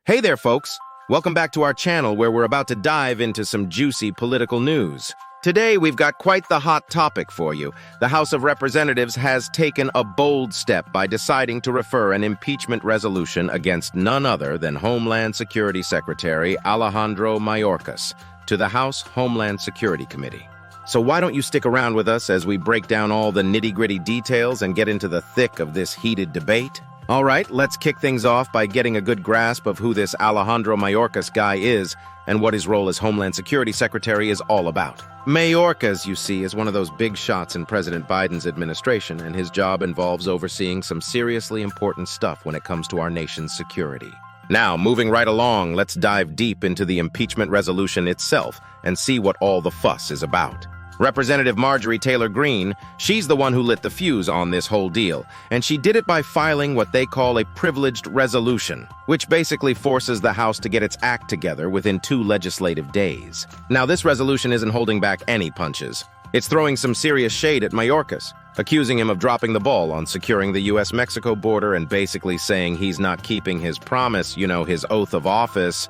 Hey there, folks! Welcome back to our channel where we're about to dive into some juicy political news. Today, we've got quite the hot topic for you. The House of Representatives has taken a bold step by deciding to refer an impeachment resolution against none other than Homeland Security Secretary Alejandro Mayorkas to the House Homeland Security Committee. So why don't you stick around with us as we break down all the nitty-gritty details and get into the thick of this heated debate? All right, let's kick things off by getting a good grasp of who this Alejandro Mayorkas guy is and what his role as Homeland Security Secretary is all about. Mayorkas, you see, is one of those big shots in President Biden's administration, and his job involves overseeing some seriously important stuff when it comes to our nation's security. Now, moving right along, let's dive deep into the impeachment resolution itself and see what all the fuss is about. Representative Marjorie Taylor Greene, she's the one who lit the fuse on this whole deal, and she did it by filing what they call a privileged resolution, which basically forces the House to get its act together within 2 legislative days. Now, this resolution isn't holding back any punches. It's throwing some serious shade at Mayorkas, accusing him of dropping the ball on securing the U.S.-Mexico border and basically saying he's not keeping his promise, his oath of office.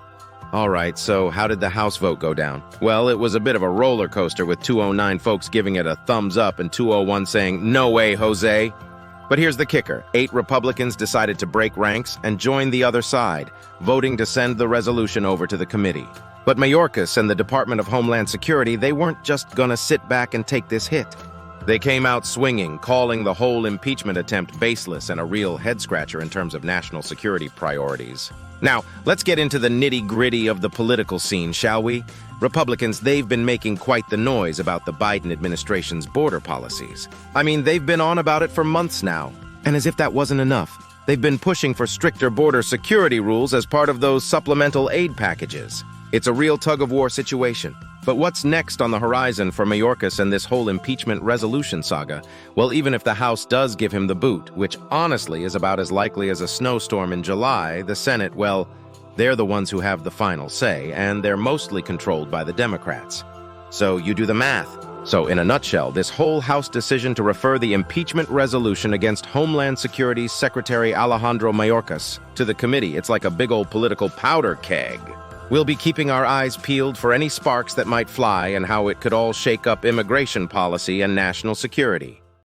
All right, so how did the House vote go down? Well, it was a bit of a roller coaster with 209 folks giving it a thumbs up and 201 saying, "No way, Jose." But here's the kicker. 8 Republicans decided to break ranks and join the other side, voting to send the resolution over to the committee. But Mayorkas and the Department of Homeland Security, they weren't just gonna sit back and take this hit. They came out swinging, calling the whole impeachment attempt baseless and a real head-scratcher in terms of national security priorities. Now, let's get into the nitty-gritty of the political scene, shall we? Republicans, they've been making quite the noise about the Biden administration's border policies. I mean, they've been on about it for months now. And as if that wasn't enough, they've been pushing for stricter border security rules as part of those supplemental aid packages. It's a real tug-of-war situation. But what's next on the horizon for Mayorkas and this whole impeachment resolution saga? Well, even if the House does give him the boot, which honestly is about as likely as a snowstorm in July, the Senate, well, they're the ones who have the final say, and they're mostly controlled by the Democrats. So you do the math. So in a nutshell, this whole House decision to refer the impeachment resolution against Homeland Security Secretary Alejandro Mayorkas to the committee, it's like a big old political powder keg. We'll be keeping our eyes peeled for any sparks that might fly and how it could all shake up immigration policy and national security.